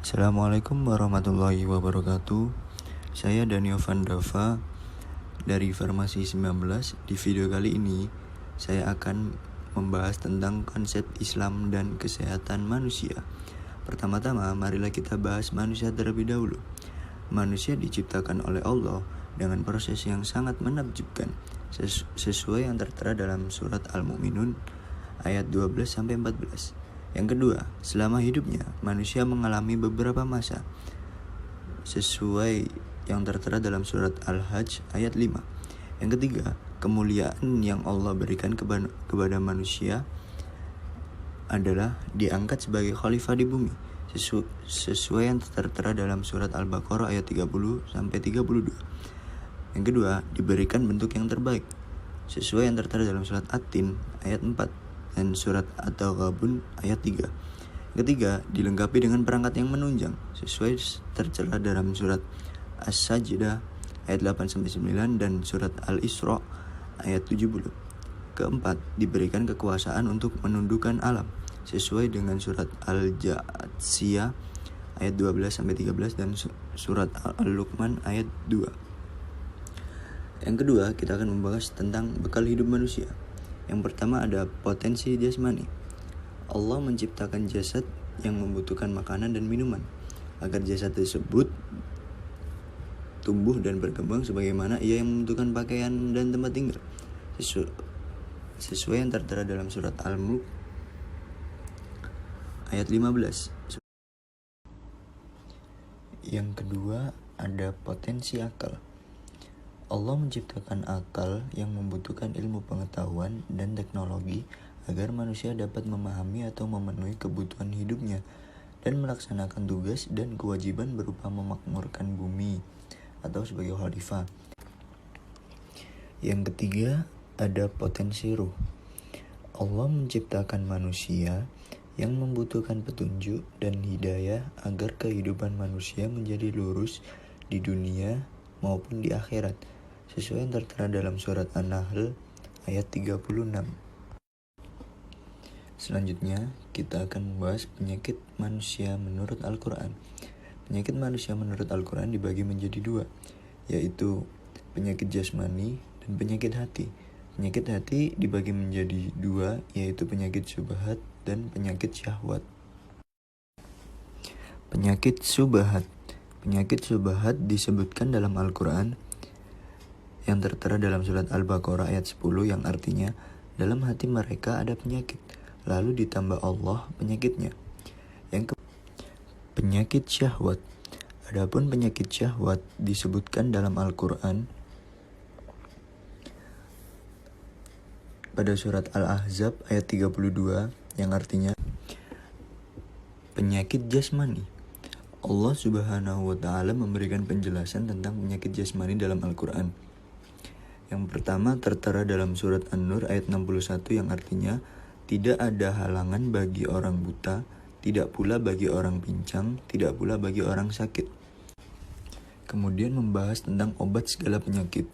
Assalamualaikum warahmatullahi wabarakatuh. Saya Daniel Vandava dari Farmasi 19. Di video kali ini saya akan membahas tentang konsep Islam dan kesehatan manusia. Pertama-tama marilah kita bahas manusia terlebih dahulu. Manusia diciptakan oleh Allah dengan proses yang sangat menakjubkan, sesuai yang tertera dalam surat Al-Mu'minun ayat 12-14. Yang kedua, selama hidupnya manusia mengalami beberapa masa, sesuai yang tertera dalam surat Al-Hajj ayat 5. Yang ketiga, kemuliaan yang Allah berikan kepada manusia adalah diangkat sebagai khalifah di bumi, sesuai yang tertera dalam surat Al-Baqarah ayat 30-32. Yang kedua, diberikan bentuk yang terbaik, sesuai yang tertera dalam surat At-Tin ayat 4 dan surat At-Taghabun ayat 3. Ketiga, dilengkapi dengan perangkat yang menunjang, sesuai tertera dalam surat As-Sajdah ayat 8-9 dan surat Al-Isra ayat 70. Keempat, diberikan kekuasaan untuk menundukkan alam, sesuai dengan surat Al-Jatsiyah ayat 12-13 dan surat Al-Luqman ayat 2. Yang kedua, kita akan membahas tentang bekal hidup manusia. Yang pertama ada potensi jasmani. Allah menciptakan jasad yang membutuhkan makanan dan minuman, agar jasad tersebut tumbuh dan berkembang sebagaimana ia yang membutuhkan pakaian dan tempat tinggal, sesuai yang tertera dalam surat Al-Mulk ayat 15. Yang kedua ada potensi akal. Allah menciptakan akal yang membutuhkan ilmu pengetahuan dan teknologi agar manusia dapat memahami atau memenuhi kebutuhan hidupnya dan melaksanakan tugas dan kewajiban berupa memakmurkan bumi atau sebagai khalifah. Yang ketiga, ada potensi ruh. Allah menciptakan manusia yang membutuhkan petunjuk dan hidayah agar kehidupan manusia menjadi lurus di dunia maupun di akhirat, sesuai yang tertera dalam surat An-Nahl ayat 36. Selanjutnya, kita akan membahas penyakit manusia menurut Al-Quran. Penyakit manusia menurut Al-Quran dibagi menjadi dua, yaitu penyakit jasmani dan penyakit hati. Penyakit hati dibagi menjadi dua, yaitu penyakit syubhat dan penyakit syahwat. Penyakit syubhat. Penyakit syubhat disebutkan dalam Al-Quran yang tertera dalam surat Al-Baqarah ayat 10 yang artinya dalam hati mereka ada penyakit, lalu ditambah Allah penyakitnya. Penyakit syahwat. Adapun penyakit syahwat disebutkan dalam Al-Quran pada surat Al-Ahzab ayat 32 yang artinya penyakit jasmani. Allah Subhanahu wa Ta'ala memberikan penjelasan tentang penyakit jasmani dalam Al-Quran. Yang pertama tertera dalam surat An-Nur ayat 61 yang artinya tidak ada halangan bagi orang buta, tidak pula bagi orang pincang, tidak pula bagi orang sakit. Kemudian membahas tentang obat segala penyakit.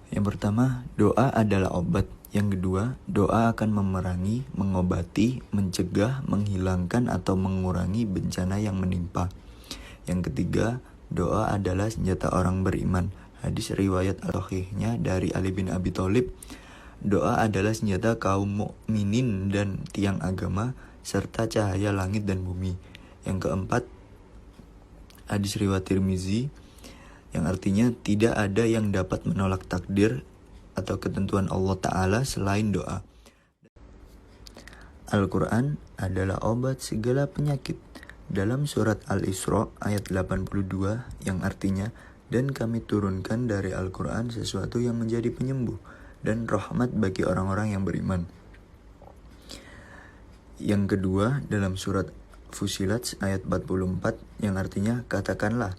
Yang pertama, doa adalah obat. Yang kedua, doa akan memerangi, mengobati, mencegah, menghilangkan atau mengurangi bencana yang menimpa. Yang ketiga, doa adalah senjata orang beriman. Hadis riwayat al-Sahihnya dari Ali bin Abi Thalib, doa adalah senjata kaum mukminin dan tiang agama serta cahaya langit dan bumi. Yang keempat, hadis riwayat Tirmizi yang artinya tidak ada yang dapat menolak takdir atau ketentuan Allah Ta'ala selain doa. Al-Quran adalah obat segala penyakit. Dalam surat Al-Isra ayat 82 yang artinya dan kami turunkan dari Al-Quran sesuatu yang menjadi penyembuh dan rahmat bagi orang-orang yang beriman. Yang kedua dalam surat Fusilat ayat 44 yang artinya katakanlah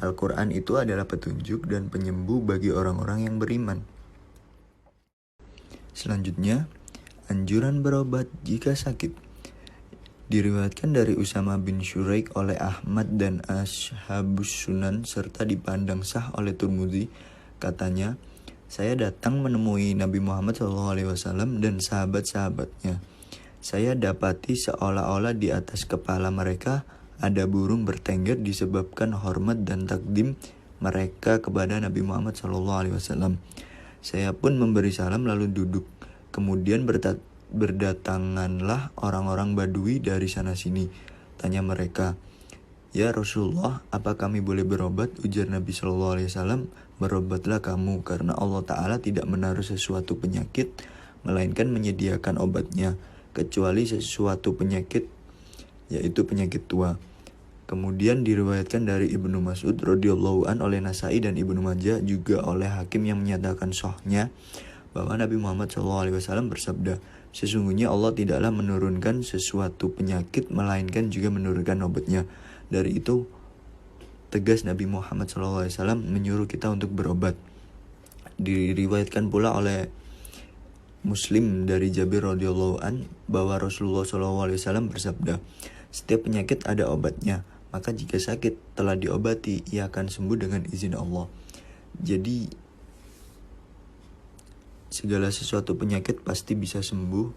Al-Quran itu adalah petunjuk dan penyembuh bagi orang-orang yang beriman. Selanjutnya, anjuran berobat jika sakit. Diriwayatkan dari Usama bin Syuraik oleh Ahmad dan Ashabus Sunan serta dipandang sah oleh Tirmidzi, katanya, saya datang menemui Nabi Muhammad SAW dan sahabat-sahabatnya. Saya dapati seolah-olah di atas kepala mereka ada burung bertengger disebabkan hormat dan takdim mereka kepada Nabi Muhammad SAW. Saya pun memberi salam lalu duduk. Kemudian berdatanganlah orang-orang Badui dari sana-sini. Tanya mereka, "Ya Rasulullah, apa kami boleh berobat?" Ujar Nabi SAW, "Berobatlah kamu, karena Allah Ta'ala tidak menaruh sesuatu penyakit, melainkan menyediakan obatnya, kecuali sesuatu penyakit, yaitu penyakit tua." Kemudian diriwayatkan dari Ibnu Mas'ud radhiyallahu an oleh Nasai dan Ibnu Majah, juga oleh Hakim yang menyatakan sahihnya, bahwa Nabi Muhammad SAW bersabda, "Sesungguhnya Allah tidaklah menurunkan sesuatu penyakit, melainkan juga menurunkan obatnya." Dari itu, tegas Nabi Muhammad SAW menyuruh kita untuk berobat. Diriwayatkan pula oleh Muslim dari Jabir radhiyallahu an bahwa Rasulullah SAW bersabda, "Setiap penyakit ada obatnya, maka jika sakit telah diobati, ia akan sembuh dengan izin Allah." Jadi segala sesuatu penyakit pasti bisa sembuh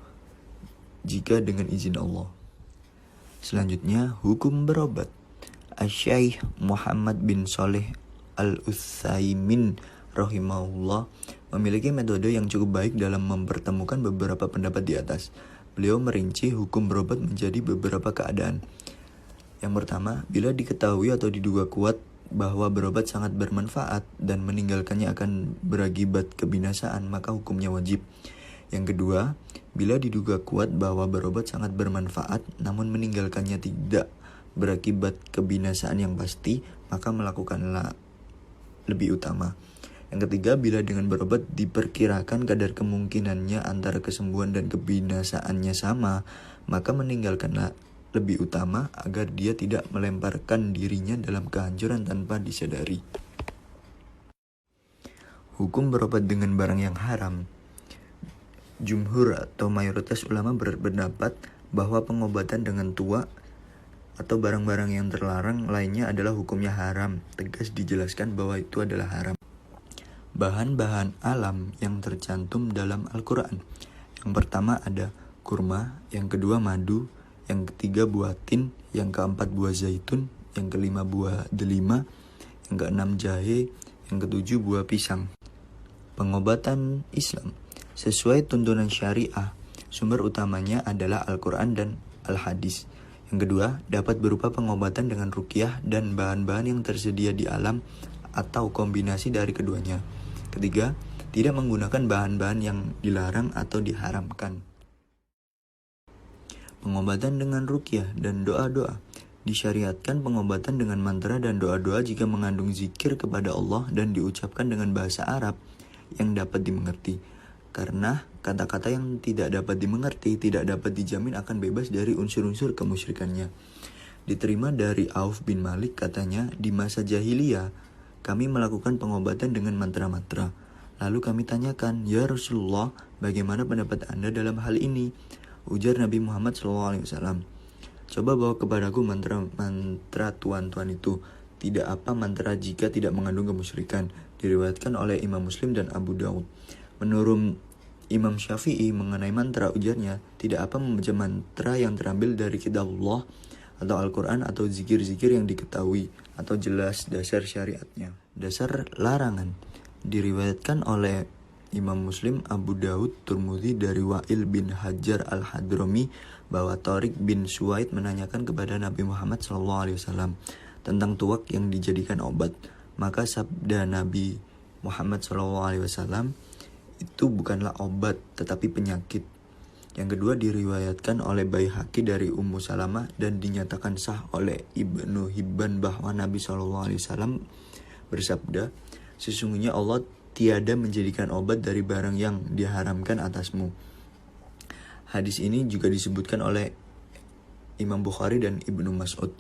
jika dengan izin Allah. Selanjutnya, hukum berobat. Asy-Syaikh Muhammad bin Shalih Al-Utsaimin rahimahullah memiliki metode yang cukup baik dalam mempertemukan beberapa pendapat di atas. Beliau merinci hukum berobat menjadi beberapa keadaan. Yang pertama, bila diketahui atau diduga kuat bahwa berobat sangat bermanfaat dan meninggalkannya akan berakibat kebinasaan, maka hukumnya wajib. Yang kedua, bila diduga kuat bahwa berobat sangat bermanfaat namun meninggalkannya tidak berakibat kebinasaan yang pasti, maka melakukanlah lebih utama. Yang ketiga, bila dengan berobat diperkirakan kadar kemungkinannya antara kesembuhan dan kebinasaannya sama, maka meninggalkanlah lebih utama agar dia tidak melemparkan dirinya dalam kehancuran tanpa disadari. Hukum berobat dengan barang yang haram. Jumhur atau mayoritas ulama berpendapat bahwa pengobatan dengan tua atau barang-barang yang terlarang lainnya adalah hukumnya haram. Tegas dijelaskan bahwa itu adalah haram. Bahan-bahan alam yang tercantum dalam Al-Quran. Yang pertama ada kurma, yang kedua madu, yang ketiga buah tin, yang keempat buah zaitun, yang kelima buah delima, yang keenam jahe, yang ketujuh buah pisang. Pengobatan Islam sesuai tuntunan syariah, sumber utamanya adalah Al-Quran dan Al-Hadis. Yang kedua, dapat berupa pengobatan dengan ruqyah dan bahan-bahan yang tersedia di alam atau kombinasi dari keduanya. Ketiga, tidak menggunakan bahan-bahan yang dilarang atau diharamkan. Pengobatan dengan ruqyah dan doa-doa. Disyariatkan pengobatan dengan mantra dan doa-doa jika mengandung zikir kepada Allah dan diucapkan dengan bahasa Arab yang dapat dimengerti. Karena kata-kata yang tidak dapat dimengerti tidak dapat dijamin akan bebas dari unsur-unsur kemusyrikannya. Diterima dari Auf bin Malik, katanya, "Di masa jahiliyah, kami melakukan pengobatan dengan mantra-mantra. Lalu kami tanyakan, 'Ya Rasulullah, bagaimana pendapat Anda dalam hal ini?' Ujar Nabi Muhammad SAW, 'Coba bawa kepadaku mantra tuan-tuan itu. Tidak apa mantra jika tidak mengandung kemusyrikan.' Diriwayatkan oleh Imam Muslim dan Abu Daud. Menurut Imam Syafi'i mengenai mantra, ujarnya, tidak apa membaca mantra yang terambil dari kitabullah atau Al-Quran atau zikir-zikir yang diketahui atau jelas dasar syariatnya. Dasar larangan diriwayatkan oleh Imam Muslim, Abu Daud, Tirmidzi dari Wa'il bin Hajar Al-Hadrami bahwa Tariq bin Suwaid menanyakan kepada Nabi Muhammad SAW tentang tuak yang dijadikan obat. Maka sabda Nabi Muhammad SAW, itu bukanlah obat tetapi penyakit. Yang kedua diriwayatkan oleh Baihaqi dari Ummu Salamah dan dinyatakan sah oleh Ibnu Hibban bahwa Nabi SAW bersabda, "Sesungguhnya Allah tiada menjadikan obat dari barang yang diharamkan atasmu." Hadis ini juga disebutkan oleh Imam Bukhari dan Ibnu Mas'ud.